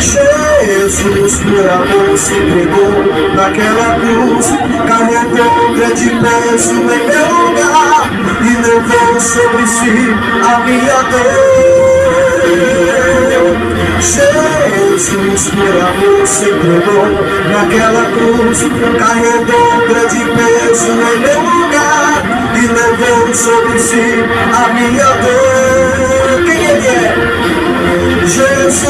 Jesus, por amor, se entregou naquela cruz, carregou grande peso em meu lugar e levou sobre si a minha dor. Jesus, por amor, se entregou naquela cruz, carregou grande peso em meu lugar e levou sobre si a minha dor. Quem ele é? Jesus.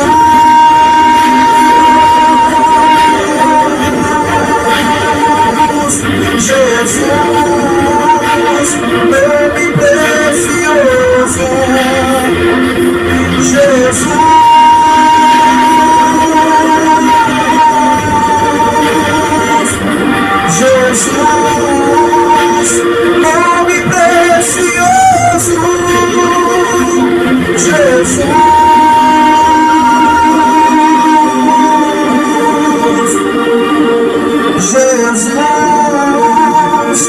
Jesus, nome precioso. Jesus, Jesus, nome precioso. Jesus, Jesus,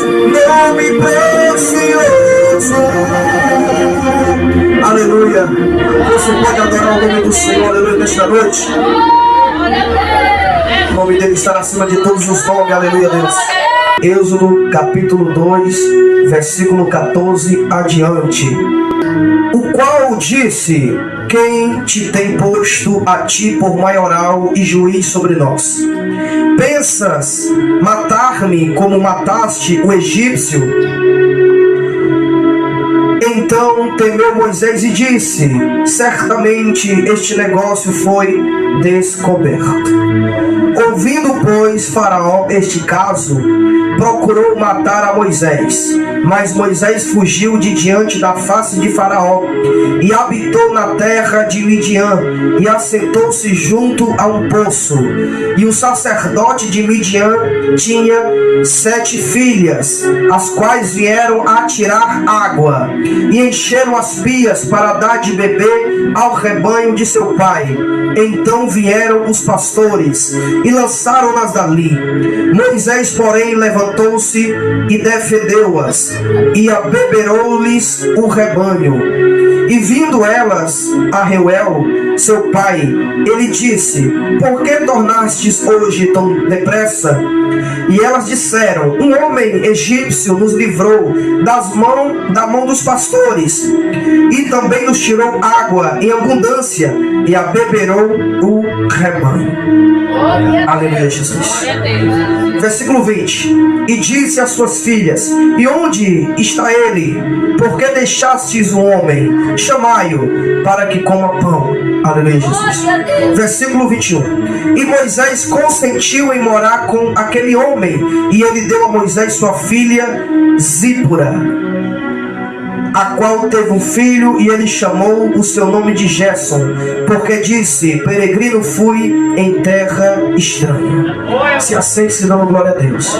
nome precioso. Aleluia. Você pode adorar o nome do Senhor, aleluia, nesta noite. O nome dele está acima de todos os nomes, aleluia, Deus. Êxodo capítulo 2, versículo 14 adiante. O qual disse: quem te tem posto a ti por maioral e juiz sobre nós? Pensas matar-me como mataste o egípcio? Então temeu Moisés e disse: certamente este negócio foi descoberto. Ouvindo, pois, Faraó este caso, procurou matar a Moisés. Mas Moisés fugiu de diante da face de Faraó e habitou na terra de Midian e assentou-se junto a um poço. E o sacerdote de Midian tinha 7 filhas, as quais vieram a tirar água e encheram as pias para dar de beber ao rebanho de seu pai. Então vieram os pastores e lançaram-nas dali. Moisés, porém, levantou-se e defendeu-as, e abeberou-lhes o rebanho. E vindo elas a Reuel, seu pai, ele disse: por que tornastes hoje tão depressa? E elas disseram: um homem egípcio nos livrou da mão dos pastores, e também nos tirou água em abundância, e abeberou o rebanho. Aleluia, Jesus. Versículo 20. E disse às suas filhas: e onde está ele? Por que deixastes o homem? Chamai-o para que coma pão. Aleluia, Jesus. Versículo 21. E Moisés consentiu em morar com aquele homem, e ele deu a Moisés sua filha Zípora, a qual teve um filho, e ele chamou o seu nome de Gerson, porque disse: peregrino fui em terra estranha. Se assente, se dando glória a Deus.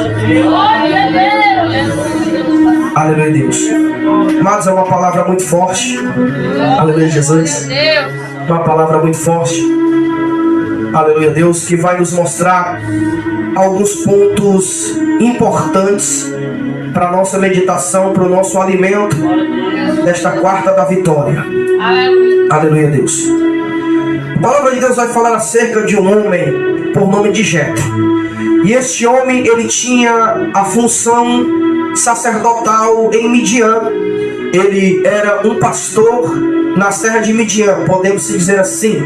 Aleluia, Deus. Mas é uma palavra muito forte. Aleluia, Jesus. Uma palavra muito forte. Aleluia, Deus, que vai nos mostrar alguns pontos importantes para a nossa meditação, para o nosso alimento desta quarta da vitória. Aleluia, Deus. A palavra de Deus vai falar acerca de um homem por nome de Jetro. E este homem, ele tinha a função sacerdotal em Midian. Ele era um pastor na serra de Midian, podemos dizer assim.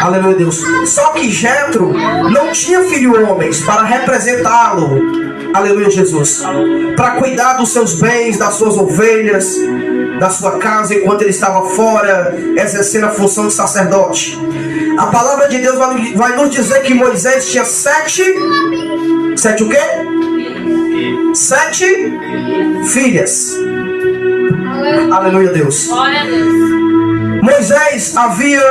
Aleluia, Deus. Só que Jetro não tinha filho homens para representá-lo. Aleluia, Jesus. Para cuidar dos seus bens, das suas ovelhas, da sua casa, enquanto ele estava fora, exercendo a função de sacerdote. A palavra de Deus vai nos dizer que Moisés tinha 7 o quê? 7 filhas. Aleluia, Deus. Moisés havia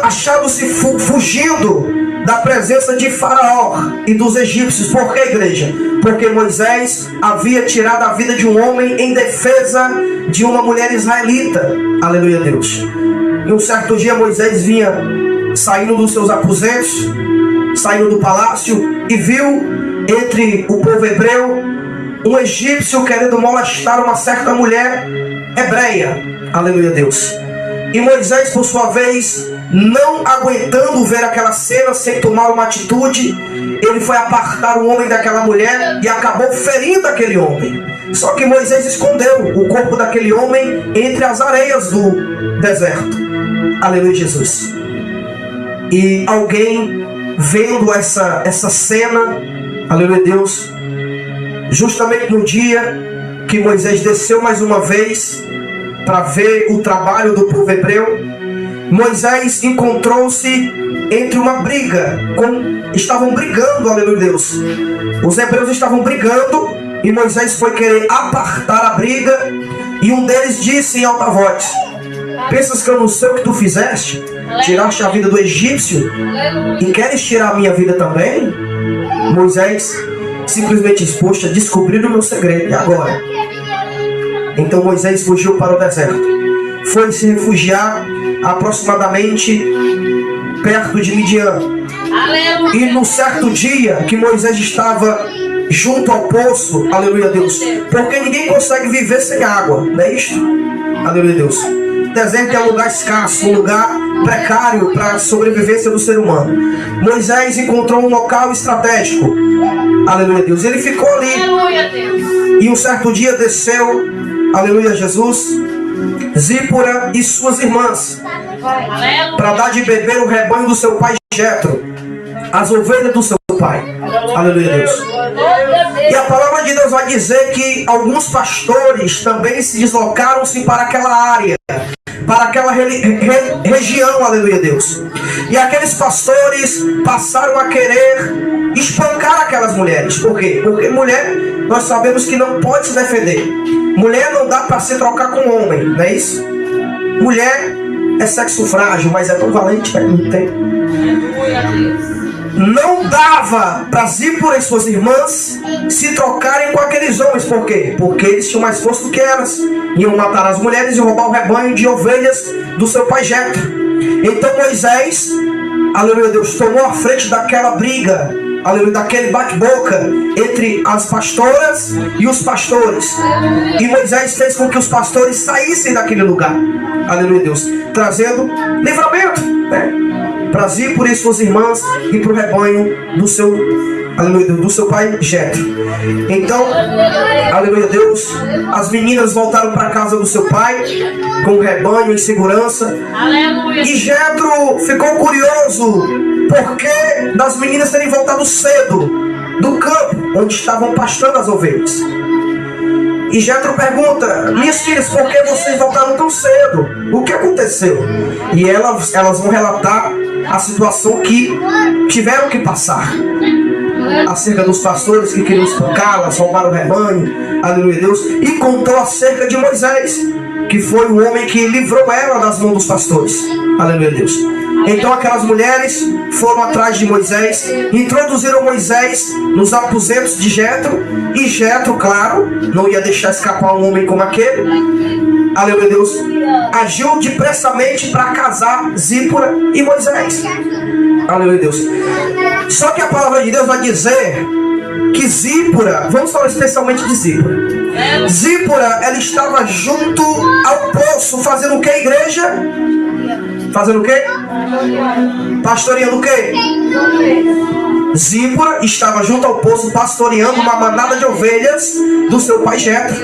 achado-se fugindo da presença de Faraó e dos egípcios. Por que, igreja? Porque Moisés havia tirado a vida de um homem em defesa de uma mulher israelita. Aleluia, Deus. E um certo dia Moisés vinha saindo dos seus aposentos, saindo do palácio, e viu entre o povo hebreu um egípcio querendo molestar uma certa mulher hebreia. Aleluia, Deus. E Moisés, por sua vez, não aguentando ver aquela cena sem tomar uma atitude, ele foi apartar o homem daquela mulher e acabou ferindo aquele homem. Só que Moisés escondeu o corpo daquele homem entre as areias do deserto. Aleluia, Jesus. E alguém vendo essa cena, aleluia, Deus, justamente no dia que Moisés desceu mais uma vez para ver o trabalho do povo hebreu, Moisés encontrou-se entre uma briga. Estavam brigando, aleluia, Deus. Os hebreus estavam brigando e Moisés foi querer apartar a briga. E um deles disse em alta voz: pensas que eu não sei o que tu fizeste? Tiraste a vida do egípcio e queres tirar a minha vida também? Moisés simplesmente disse: poxa, descobriram o meu segredo, e agora? Então Moisés fugiu para o deserto. Foi se refugiar aproximadamente perto de Midian. E no certo dia que Moisés estava junto ao poço, aleluia, Deus, porque ninguém consegue viver sem água, não é isto? Aleluia, Deus. Deserto é um lugar escasso, um lugar precário para a sobrevivência do ser humano. Moisés encontrou um local estratégico, aleluia, Deus. Ele ficou ali. E um certo dia desceu, aleluia, Jesus, Zípora e suas irmãs para dar de beber o rebanho do seu pai Jetro, as ovelhas do seu pai. Aleluia, Deus. E a palavra de Deus vai dizer que alguns pastores também se deslocaram-se para aquela área, para aquela região, aleluia, Deus. E aqueles pastores passaram a querer espancar aquelas mulheres. Por quê? Porque mulher, nós sabemos que não pode se defender. Mulher não dá para se trocar com homem, não é isso? Mulher é sexo frágil, mas é tão valente, não tem. Não dava para Zípora e suas irmãs se trocarem com aqueles homens. Por quê? Porque eles tinham mais força do que elas. Iam matar as mulheres e roubar o rebanho de ovelhas do seu pai Jetro. Então Moisés, aleluia, Deus, tomou a frente daquela briga, aleluia, daquele bate-boca entre as pastoras e os pastores. E Moisés fez com que os pastores saíssem daquele lugar, aleluia, Deus, trazendo livramento, né, para Zípora e suas irmãs e para o rebanho do seu, aleluia, do seu pai Jetro. Então, aleluia, Deus, as meninas voltaram para a casa do seu pai com o rebanho em segurança. Aleluia. E Jetro ficou curioso porque das meninas terem voltado cedo do campo onde estavam pastando as ovelhas. E Jetro pergunta: minhas filhas, por que vocês voltaram tão cedo? O que aconteceu? E elas vão relatar a situação que tiveram que passar, acerca dos pastores que queriam espancá-las, roubar o rebanho, aleluia, Deus. E contou acerca de Moisés, que foi o homem que livrou ela das mãos dos pastores, aleluia, Deus. Então aquelas mulheres foram atrás de Moisés, introduziram Moisés nos aposentos de Jetro. E Jetro, claro, não ia deixar escapar um homem como aquele, aleluia, Deus, agiu depressamente para casar Zípora e Moisés, aleluia, Deus. Só que a palavra de Deus vai dizer que Zípora, vamos falar especialmente de Zípora. Zípora, ela estava junto ao poço, fazendo o que, igreja? Fazendo o quê? Pastoreando o quê? Zípora estava junto ao poço pastoreando uma manada de ovelhas do seu pai Jetro.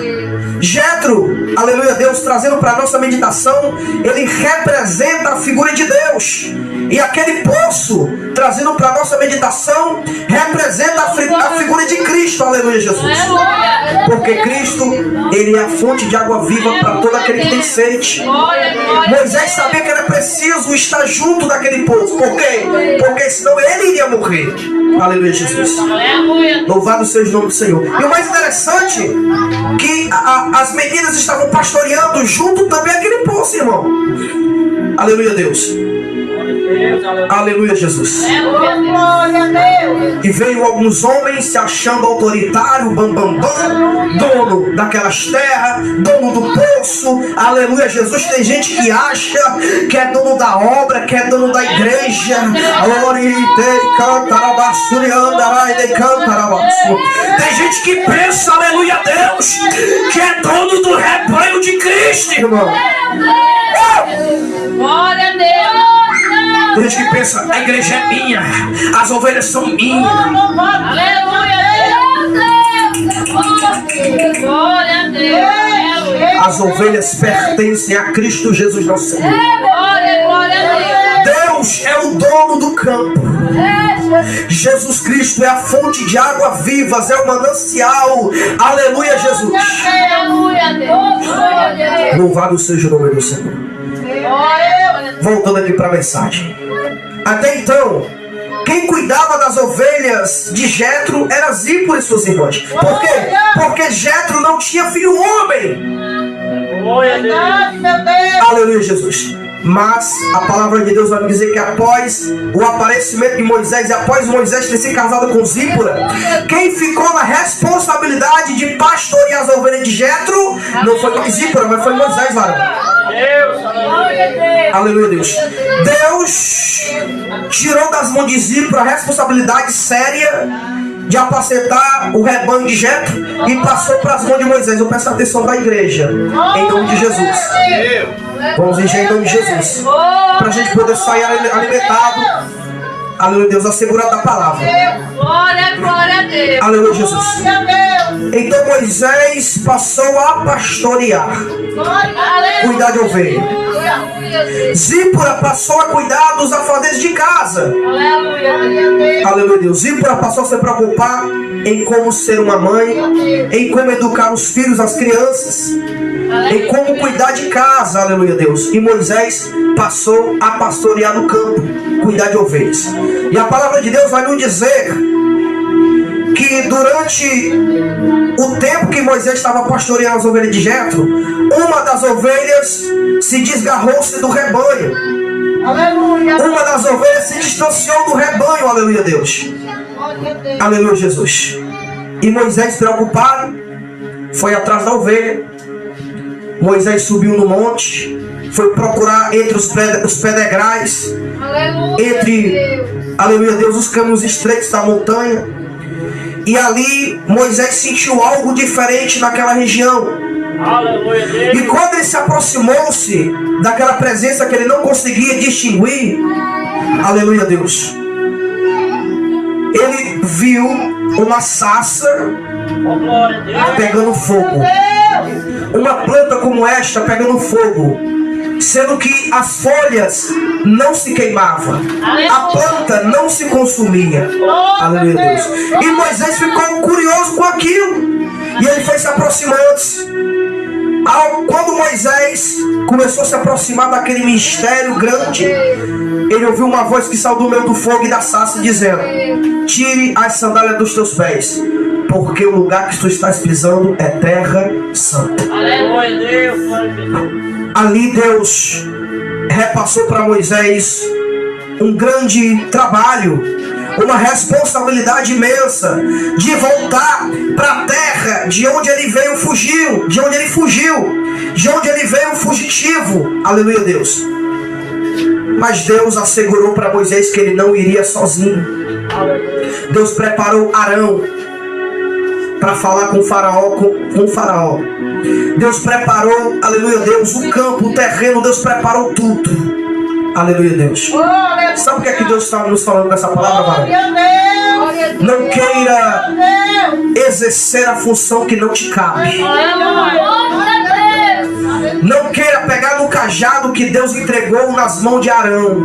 Jetro, aleluia, Deus, trazendo para a nossa meditação, ele representa a figura de Deus. E aquele poço, trazendo para a nossa meditação, representa a figura de Cristo, aleluia, Jesus. Porque Cristo, ele é a fonte de água viva para todo aquele que tem sede. Moisés sabia que era preciso estar junto daquele poço. Por quê? Porque senão ele iria morrer. Aleluia, Jesus. Louvado seja o nome do Senhor. E o mais interessante, que as meninas estavam pastoreando junto também aquele poço, irmão. Aleluia, Deus. Aleluia, Jesus. E veio alguns homens se achando autoritário, dono daquelas terras, dono do poço. Aleluia, Jesus. Tem gente que acha que é dono da obra, que é dono da igreja. Tem gente que pensa, aleluia, Deus, que é dono do rebanho de Cristo, irmão. Glória a Deus. Tem gente que pensa, a igreja é minha, as ovelhas são minhas. Aleluia, Deus. Glória a Deus. As ovelhas pertencem a Cristo Jesus nosso Senhor. Glória a Deus. Deus é o dono do campo. Jesus Cristo é a fonte de água vivas, é o manancial. Aleluia, Jesus. Aleluia, Deus. Glória a Deus. Louvado seja o nome do Senhor. Voltando aqui para a mensagem. Até então, quem cuidava das ovelhas de Jetro era Zípora e suas irmãs. Por quê? Porque Jetro não tinha filho homem. Aleluia, Jesus. Mas a palavra de Deus vai me dizer que após o aparecimento de Moisés e após Moisés ter se casado com Zípora, quem ficou na responsabilidade de pastorear as ovelhas de Jetro não foi Zípora, mas foi Moisés, varão. Aleluia, Deus. Deus tirou das mãos de Zípora a responsabilidade séria de apacentar o rebanho de Jetro e passou para as mãos de Moisés. Eu peço a atenção da igreja, em nome de Jesus. Vamos encher em nome de Jesus, para a gente poder sair alimentado. Aleluia, Deus, assegurado da palavra. Glória a Deus. Aleluia, Jesus. Então Moisés passou a pastorear, cuidar de ovelha. Zípora passou a cuidar dos afazeres de casa. Aleluia, Deus. Zípora passou a se preocupar em como ser uma mãe, em como educar os filhos, as crianças, em como cuidar de casa. Aleluia, Deus. E Moisés passou a pastorear no campo, cuidar de ovelhas. E a palavra de Deus vai nos dizer que durante o tempo que Moisés estava pastoreando as ovelhas de Jetro, uma das ovelhas se desgarrou-se do rebanho. Aleluia. Uma das ovelhas se distanciou do rebanho. Aleluia, Deus. Aleluia, Jesus. E Moisés, preocupado, foi atrás da ovelha. Moisés subiu no monte, foi procurar entre os pedregais, aleluia, Deus, os caminhos estreitos da montanha. E ali Moisés sentiu algo diferente naquela região. Aleluia. E quando ele se aproximou-se daquela presença que ele não conseguia distinguir, aleluia, Deus, ele viu uma sarça pegando fogo. Uma planta como esta pegando fogo, sendo que as folhas não se queimavam, a planta não se consumia. Aleluia, Deus. E Moisés ficou curioso com aquilo, e ele foi se aproximando. Quando Moisés começou a se aproximar daquele mistério grande, ele ouviu uma voz que saiu do meio do fogo e da sarça dizendo: tire as sandálias dos teus pés, porque o lugar que tu estás pisando é terra santa. Aleluia, Deus. Ali Deus repassou para Moisés um grande trabalho, uma responsabilidade imensa de voltar para a terra de onde ele veio, fugiu, de onde ele veio fugitivo. Aleluia, Deus. Mas Deus assegurou para Moisés que ele não iria sozinho. Deus preparou Arão para falar com o faraó, com o faraó. Deus preparou, aleluia, Deus, o campo, o terreno. Deus preparou tudo. Aleluia, Deus. Sabe o que é que Deus está nos falando com essa palavra, varão? Não queira exercer a função que não te cabe. Não queira pegar no cajado que Deus entregou nas mãos de Arão.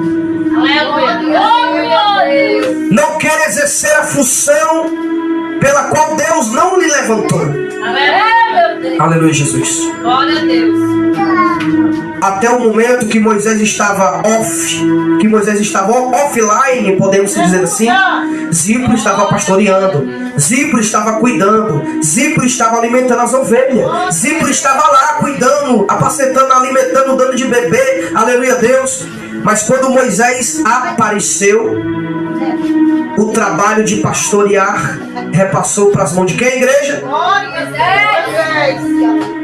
Não queira exercer a função pela qual Deus não lhe levantou. Aleluia, Jesus. Glória a Deus. Até o momento que Moisés estava offline, podemos dizer assim, Zípora estava pastoreando, Zípora estava cuidando, Zípora estava alimentando as ovelhas, Zípora estava lá cuidando, apacentando, alimentando, dando de beber. Aleluia, Deus. Mas quando Moisés apareceu, o trabalho de pastorear repassou para as mãos de quem, igreja?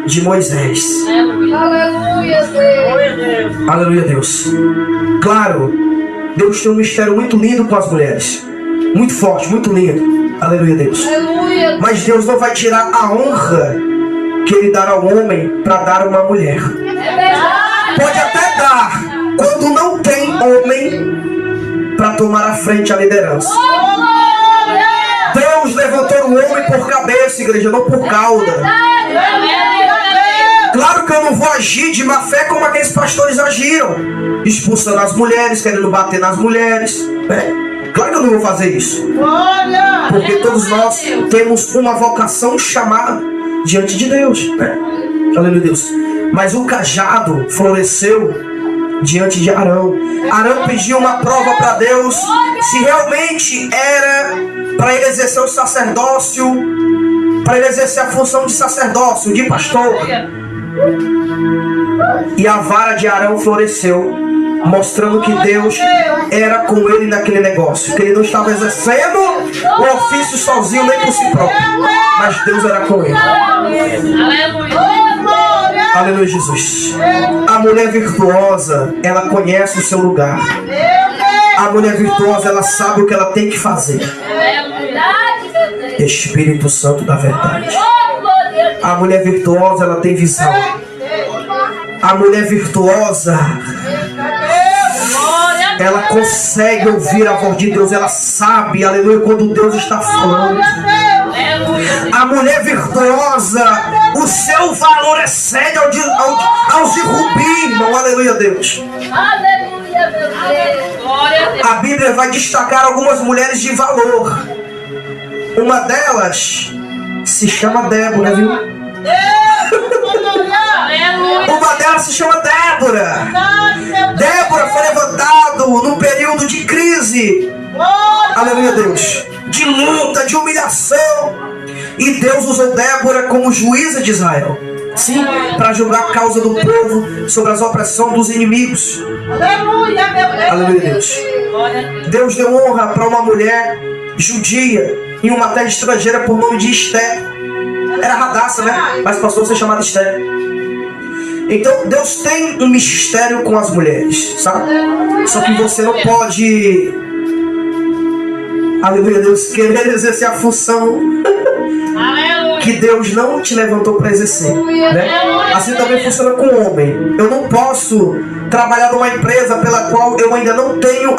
De Moisés. Aleluia, Deus. Aleluia, Deus. Claro, Deus tem um mistério muito lindo com as mulheres. Muito forte, muito lindo. Aleluia, Deus. Aleluia. Mas Deus não vai tirar a honra que Ele dará ao homem para dar a uma mulher. É verdade. Pode até dar. Quando não tem homem, para tomar a frente, a liderança. Deus levantou o homem por cabeça, igreja, não por cauda. Claro que eu não vou agir de má fé como aqueles pastores agiram, expulsando as mulheres, querendo bater nas mulheres, né? Claro que eu não vou fazer isso, porque todos nós temos uma vocação chamada diante de Deus, né? Aleluia, Deus. Mas o cajado floresceu diante de Arão. Arão pediu uma prova para Deus se realmente era para ele exercer o sacerdócio, para ele exercer a função de sacerdócio, de pastor. E a vara de Arão floresceu, mostrando que Deus era com ele naquele negócio, que ele não estava exercendo o ofício sozinho nem por si próprio, mas Deus era com ele. Aleluia, Jesus. A mulher virtuosa, ela conhece o seu lugar. A mulher virtuosa, ela sabe o que ela tem que fazer. Espírito Santo da verdade. A mulher virtuosa, ela tem visão. A mulher virtuosa, ela consegue ouvir a voz de Deus. Ela sabe, aleluia, quando Deus está falando. A mulher virtuosa, o seu valor excede aos de rubi, irmão. Aleluia, Deus. A Bíblia vai destacar algumas mulheres de valor. Uma delas se chama Débora, viu? Uma delas se chama Débora. Débora foi levantado num período de crise, aleluia, Deus, de luta, de humilhação, e Deus usou Débora como juíza de Israel, sim, para julgar a causa do povo sobre as opressões dos inimigos. Aleluia, Deus. Deus deu honra para uma mulher judia em uma terra estrangeira por nome de Esther. Era Radassa, né? Mas passou a ser chamada Esther. Então Deus tem um mistério com as mulheres, sabe? Só que você não pode, aleluia, Deus, querer exercer a função que Deus não te levantou para exercer, né? Assim também funciona com o homem. Eu não posso trabalhar numa empresa pela qual eu ainda não tenho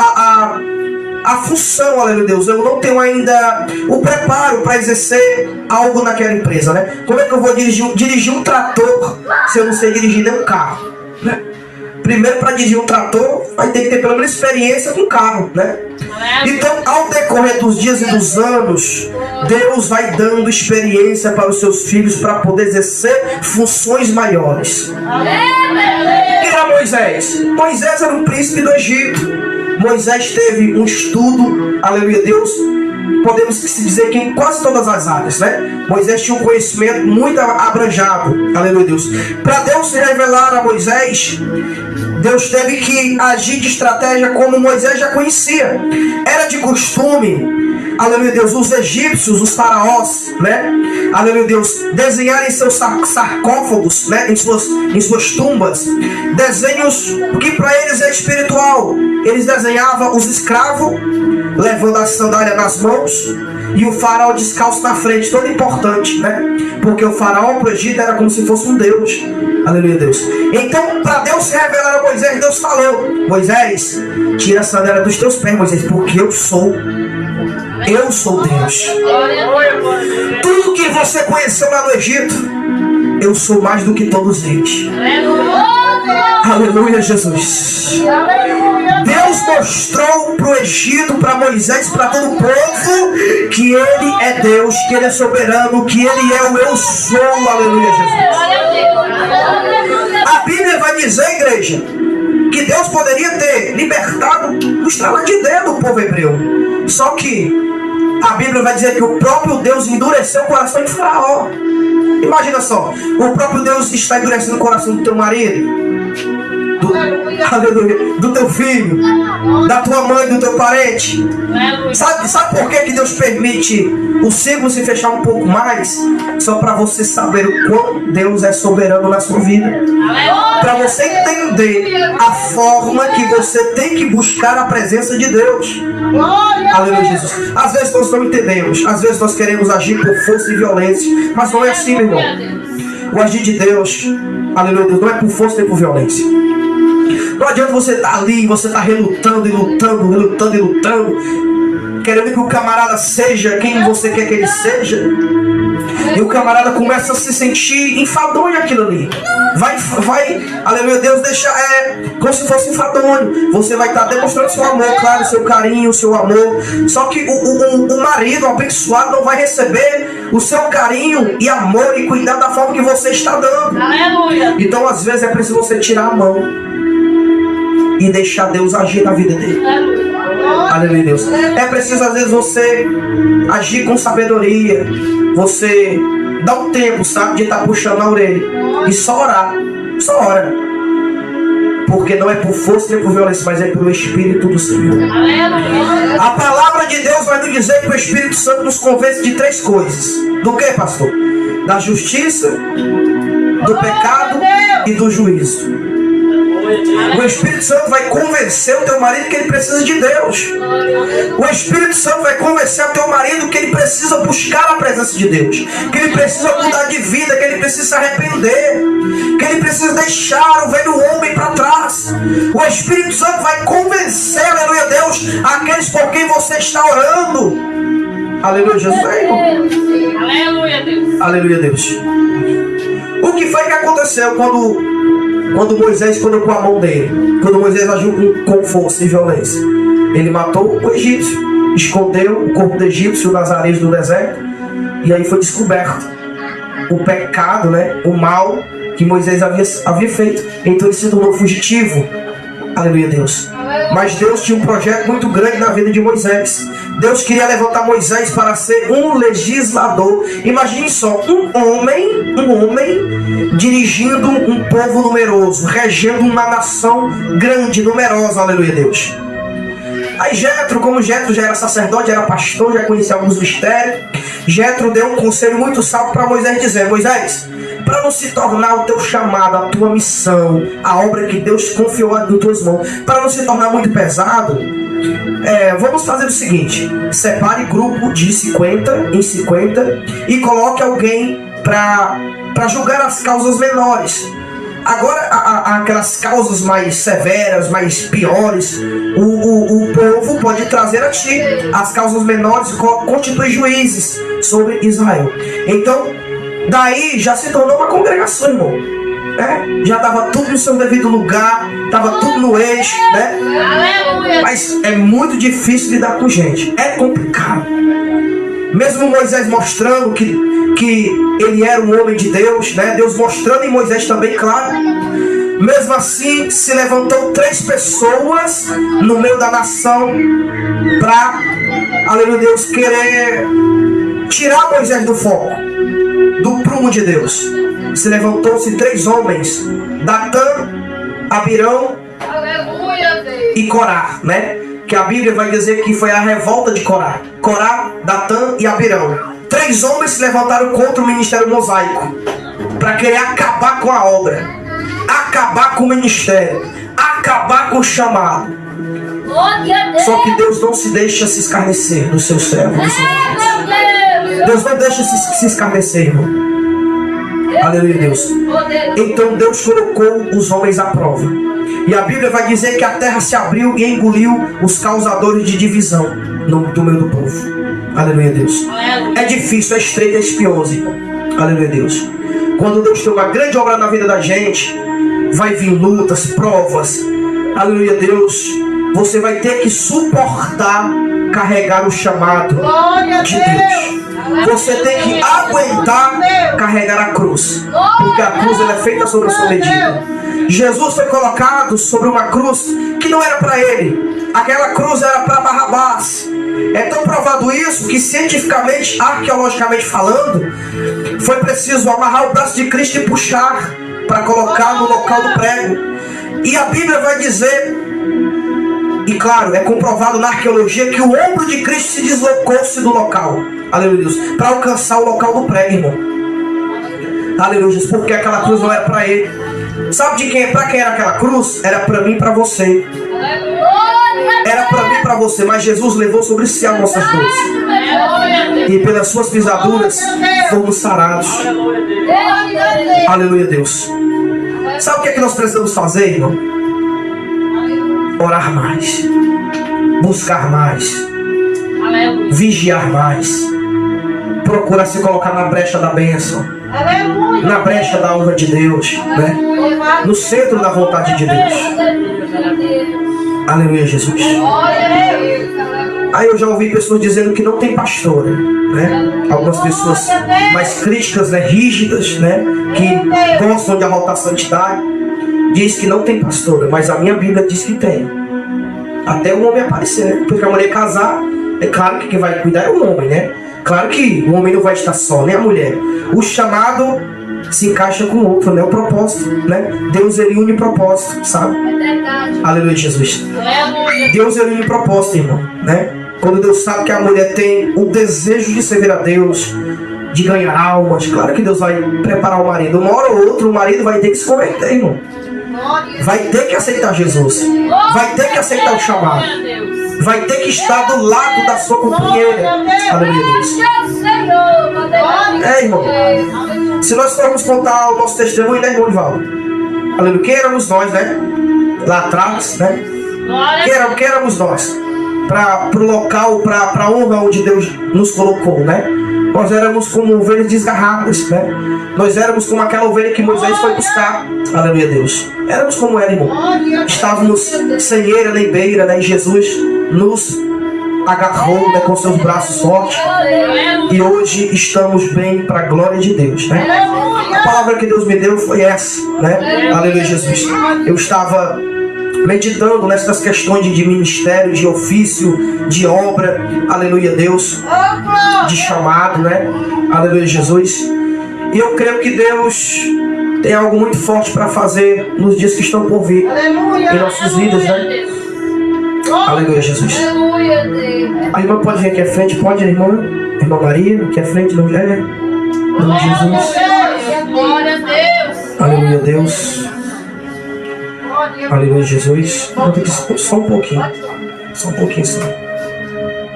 a função, aleluia, Deus. Eu não tenho ainda o preparo para exercer algo naquela empresa, né? Como é que eu vou dirigir um trator se eu não sei dirigir nem um carro, né? Primeiro, para dirigir um trator, vai ter que ter pelo menos experiência com carro, né? Então, ao decorrer dos dias e dos anos, Deus vai dando experiência para os seus filhos para poder exercer funções maiores. E era Moisés? Moisés era um príncipe do Egito. Moisés teve um estudo, aleluia, Deus, podemos se dizer que em quase todas as áreas, né? Moisés tinha um conhecimento muito abranjado, aleluia, Deus. Para Deus se revelar a Moisés, Deus teve que agir de estratégia como Moisés já conhecia. Era de costume, aleluia, Deus, os egípcios, os faraós, né? Aleluia, Deus, desenharem seus sarcófagos, né? Em suas tumbas, desenhos que para eles é espiritual. Eles desenhavam os escravos levando a sandália nas mãos e o faraó descalço na frente, todo importante, né? Porque o faraó para o Egito era como se fosse um deus. Aleluia, Deus. Então, para Deus se revelar a Moisés, Deus falou: Moisés, tira a sandália dos teus pés, Moisés, porque eu sou Deus. Tudo que você conheceu lá no Egito, eu sou mais do que todos eles. Aleluia, Jesus. Deus mostrou para o Egito, para Moisés, para todo o povo, que Ele é Deus, que Ele é soberano, que Ele é o eu sou. Aleluia, Jesus. A Bíblia vai dizer, igreja, que Deus poderia ter libertado o estralar de dedo do povo hebreu. Só que a Bíblia vai dizer que o próprio Deus endureceu o coração de Faraó. Imagina só, o próprio Deus está endurecendo o coração do teu marido, do teu filho, da tua mãe, do teu parente. Sabe por que Deus permite o ciclo se fechar um pouco mais? Só para você saber o quão Deus é soberano na sua vida, para você entender a forma que você tem que buscar a presença de Deus. Aleluia, Jesus. Às vezes nós não entendemos, às vezes nós queremos agir por força e violência, mas não é assim, meu irmão. O agir de Deus, aleluia, Deus, não é por força nem por violência. Não adianta você estar ali, você estar relutando e lutando, relutando e lutando, querendo que o camarada seja quem você quer que ele seja. E o camarada começa a se sentir enfadonho aquilo ali. Vai, aleluia, Deus deixa, como se fosse enfadonho. Você vai estar demonstrando seu amor, claro, seu carinho, seu amor. Só que o marido abençoado não vai receber o seu carinho e amor e cuidar da forma que você está dando. Aleluia. Então às vezes é preciso você tirar a mão e deixar Deus agir na vida dele. Aleluia, Deus. É preciso às vezes você agir com sabedoria. Você dá um tempo, sabe, de estar puxando a orelha e só orar. Só ora. Porque não é por força nem por violência, mas é pelo Espírito do Senhor. A palavra de Deus vai nos dizer que o Espírito Santo nos convence de 3 coisas. Do que, pastor? Da justiça, do pecado e do juízo. O Espírito Santo vai convencer o teu marido que ele precisa de Deus. O Espírito Santo vai convencer o teu marido que ele precisa buscar a presença de Deus, que ele precisa mudar de vida, que ele precisa se arrepender, que ele precisa deixar o velho homem para trás. O Espírito Santo vai convencer, aleluia, Deus, aqueles por quem você está orando. Aleluia, Jesus. Aleluia, Deus. Aleluia, Deus. O que foi que aconteceu quando Moisés colocou a mão dele? Quando Moisés agiu com força e violência, ele matou o egípcio, escondeu o corpo do egípcio nas areias do deserto, e aí foi descoberto o pecado, né, o mal que Moisés havia feito. Então ele se tornou fugitivo. Aleluia, Deus. Mas Deus tinha um projeto muito grande na vida de Moisés. Deus queria levantar Moisés para ser um legislador. Imagine só, um homem dirigindo um povo numeroso, regendo uma nação grande, numerosa. Aleluia, Deus. Aí Jetro, como Jetro já era sacerdote, era pastor, já conhecia alguns mistérios, Jetro deu um conselho muito sábio para Moisés, dizer: Moisés, para não se tornar o teu chamado, a tua missão, a obra que Deus confiou nas tuas mãos, para não se tornar muito pesado, vamos fazer o seguinte: separe grupo de 50 em 50 e coloque alguém para julgar as causas menores. Agora, aquelas causas mais severas, mais piores, o povo pode trazer a ti. As causas menores constituem juízes sobre Israel. Então, daí já se tornou uma congregação, irmão. Já estava tudo no seu devido lugar, estava tudo no eixo, né? Mas é muito difícil lidar com gente, é complicado. Mesmo Moisés mostrando que ele era um homem de Deus, né? Deus mostrando em Moisés também, claro. Mesmo assim, se levantou 3 pessoas no meio da nação para, aleluia, Deus, querer tirar Moisés do foco, do prumo de Deus. Se levantou-se 3 homens: Datã, Abirão e Corá, né? Que a Bíblia vai dizer que foi a revolta de Corá. Corá, Datã e Abirão. 3 homens se levantaram contra o ministério mosaico para querer acabar com a obra, acabar com o ministério, acabar com o chamado. Só que Deus não se deixa se escarnecer dos seus servos. Deus não deixa se escarnecer, irmão. Aleluia, Deus. Então Deus colocou os homens à prova. E a Bíblia vai dizer que a terra se abriu e engoliu os causadores de divisão do meio do povo. Aleluia, Deus. É difícil, é estreito, é espinhoso, irmão. Aleluia, Deus. Quando Deus tem uma grande obra na vida da gente, vai vir lutas, provas. Aleluia, Deus. Você vai ter que suportar carregar o chamado de Deus. Você tem que aguentar carregar a cruz, porque a cruz ela é feita sobre a sua medida. Jesus foi colocado sobre uma cruz que não era para ele. Aquela cruz era para Barrabás. É tão provado isso que cientificamente, arqueologicamente falando, foi preciso amarrar o braço de Cristo e puxar para colocar no local do prego. E a Bíblia vai dizer, e claro, é comprovado na arqueologia, que o ombro de Cristo se deslocou-se do local, aleluia, Deus, para alcançar o local do prego, irmão. Aleluia, Deus, porque aquela cruz não era para ele. Sabe de quem? Para quem era aquela cruz? Era para mim e para você. Era para mim e para você, mas Jesus levou sobre si as nossas dores. E pelas suas pisaduras fomos sarados. Aleluia, Deus. Sabe o que é que nós precisamos fazer, irmão? orar mais, buscar mais, Aleluia. vigiar mais, procurar se colocar na brecha da bênção, Aleluia. na brecha da honra de Deus, né? No centro da vontade de Deus. Aleluia, Jesus. Aí eu já ouvi pessoas dizendo que não tem pastora, né? Algumas pessoas mais críticas, né? Rígidas, né? Que gostam de arrotar a santidade, diz que não tem pastora, mas a minha Bíblia diz que tem. Até o homem aparecer, né? Porque a mulher casar, é claro que quem vai cuidar é o homem, né? Claro que o homem não vai estar só, nem a mulher. O chamado se encaixa com o outro, né? O propósito, né? Deus, ele une propósito, sabe? Aleluia, Jesus. Aleluia. Deus, ele une propósito, irmão, né? Quando Deus sabe que a mulher tem o desejo de servir a Deus, de ganhar almas, claro que Deus vai preparar o marido. Uma hora ou outra o marido vai ter que se converter, irmão. Vai ter que aceitar Jesus. Vai ter que aceitar o chamado. Vai ter que estar do lado da sua companheira. Aleluia, Deus. É, irmão. Se nós formos contar o nosso testemunho, né, irmão Ivaldo? Aleluia. Quem éramos nós, né? Lá atrás, né? Quem éramos nós? Para o local, para a honra onde Deus nos colocou, né? Nós éramos como ovelhas desgarradas, né? Nós éramos como aquela ovelha que Moisés foi buscar. Aleluia, Deus. Éramos como ela, irmão. Estávamos sem eira nem beira, né? E Jesus nos agarrou, né, com seus braços fortes. E hoje estamos bem para a glória de Deus, né? A palavra que Deus me deu foi essa, né? Aleluia, Jesus. Eu estava meditando nessas questões de ministério, de ofício, de obra, aleluia, Deus, de chamado, né? Aleluia, Jesus. E eu creio que Deus tem algo muito forte para fazer nos dias que estão por vir em nossas vidas, né? Aleluia, Jesus. A irmã pode vir aqui à frente, pode, a irmã? Irmã Maria, aqui à frente, não é? Em nome de Jesus. Glória a Deus. Aleluia, Deus. Aleluia, Jesus. Vou ter que só um pouquinho. Só um pouquinho só.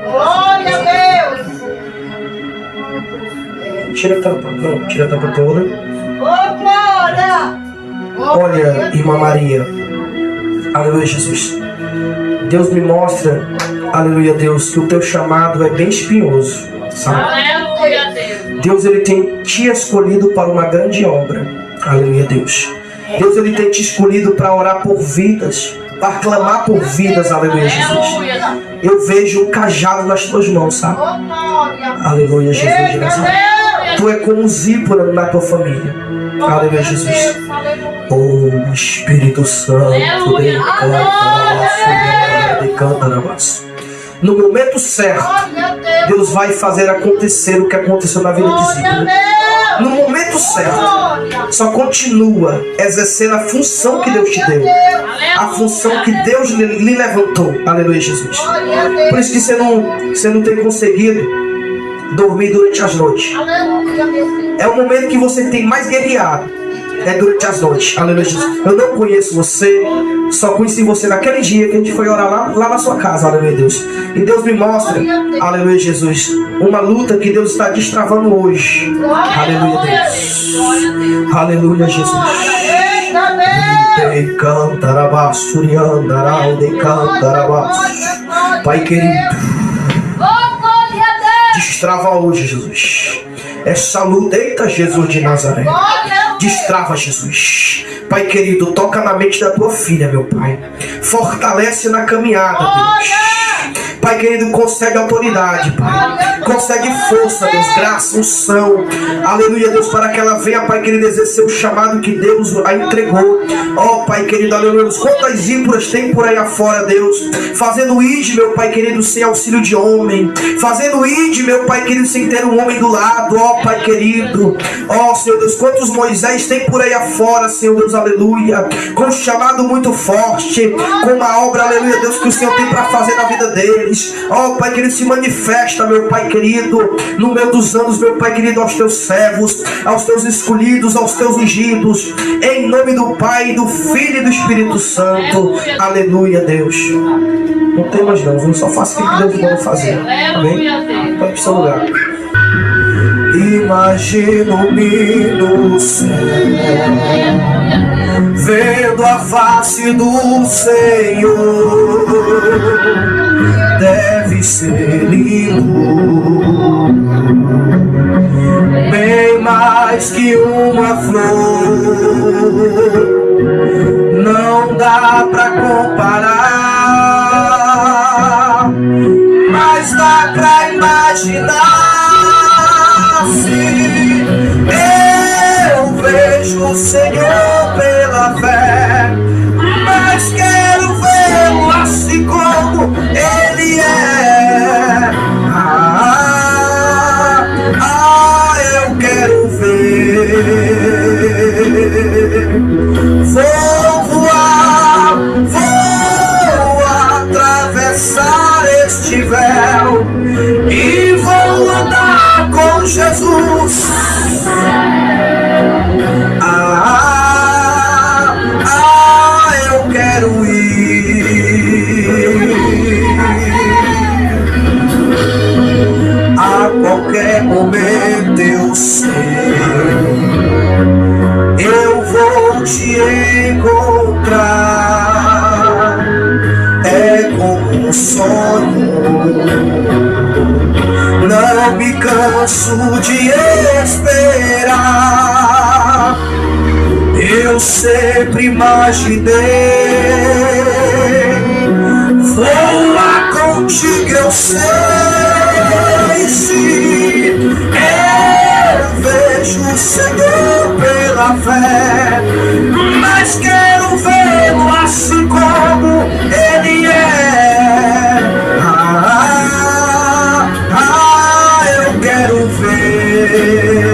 Glória a Deus. Tira a tampa. Não, tira a tampa toda. Oh, glória. Olha, irmã Maria. Aleluia, Jesus. Deus me mostra, aleluia, Deus, que o teu chamado é bem espinhoso, sabe? Aleluia, Deus. Deus, ele tem te escolhido para uma grande obra. Aleluia, Deus. Deus, ele tem te escolhido para orar por vidas, para clamar por vidas. Aleluia, Jesus. Eu vejo um cajado nas tuas mãos, sabe? Aleluia, Jesus de Nazaré. Tu é como um zípora na tua família. Aleluia, Jesus. Oh, Espírito Santo, decanta na massa. No momento certo, Deus vai fazer acontecer o que aconteceu na vida de Zípora. No momento certo, só continua exercendo a função que Deus te deu, a função que Deus lhe levantou. Aleluia, Jesus. Por isso que você não tem conseguido dormir durante as noites. É o momento que você tem mais guerreado. É durante as noites. Aleluia, Jesus. Eu não conheço você, só conheci você naquele dia que a gente foi orar lá na sua casa. Aleluia, Deus. E Deus me mostra, aleluia, Jesus, uma luta que Deus está destravando hoje. Aleluia, Deus. Aleluia, Jesus. Pai querido, destrava hoje, Jesus, essa luta. Eita, Jesus de Nazaré. Destrava, Jesus. Pai querido, toca na mente da tua filha, meu Pai. Fortalece na caminhada, Deus. Pai querido, concede autoridade, Pai. Concede força, Deus, graça, unção. Aleluia, Deus, para que ela venha, Pai querido, exercer o chamado que Deus a entregou. Ó, Pai querido, aleluia, Deus. Quantas zíporas tem por aí afora, Deus, fazendo id, meu Pai querido, sem auxílio de homem. Fazendo id, meu Pai querido, sem ter um homem do lado. Ó, Pai querido. Ó, Senhor Deus, quantos Moisés tem por aí afora, Senhor Deus, aleluia. Com um chamado muito forte, com uma obra, aleluia, Deus, que o Senhor tem para fazer na vida deles. Ó, Pai querido, se manifesta, meu Pai querido, no meio dos anos, meu Pai querido, aos teus servos, aos teus escolhidos, aos teus ungidos, em nome do Pai, do Filho e do Espírito Santo. Aleluia, Deus. Não tem mais não, viu? Só faça o que Deus manda fazer. Amém? Pode ir para o seu lugar. Imagino-me no céu, vendo a face do Senhor. Deve ser lindo, bem mais que uma flor. Não dá pra comparar, mas dá pra imaginar. Se eu vejo o Senhor pela fé, mas quero vê-lo assim como Ele é. Eu quero ver. Vou voar, vou atravessar este véu e vou andar com Jesus. Eu quero ir. A qualquer momento eu sei, eu vou te encontrar. É como um sonho, não me canso de esperar. Eu sempre imaginei voar contigo, eu sei. Se eu vejo o Senhor pela fé, mas quero vê-lo assim como Ele é. Eu quero ver.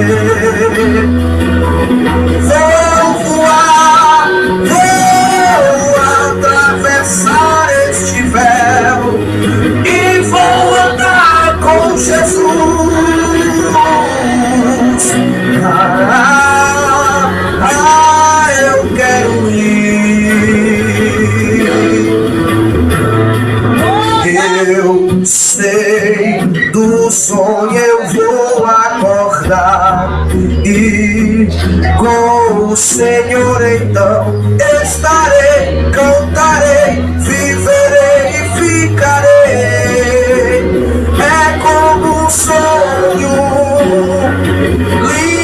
Vou voar, vou atravessar este véu e vou andar com Jesus. Eu quero ir. Eu sei do sonho, eu vou acordar e com o Senhor então estarei, cantarei, viverei e ficarei. É como um sonho lindo.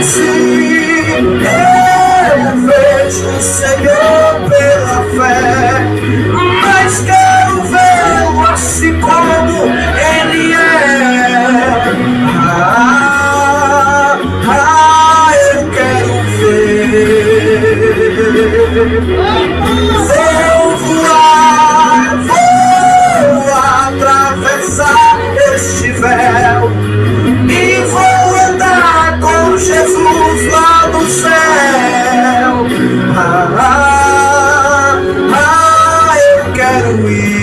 Se eu vejo o Senhor pela fé, mas quero vê-lo assim como Ele é. Eu quero ver. Vou voar, vou atravessar este véu e vou andar com Jesus lá no céu. Eu quero ir.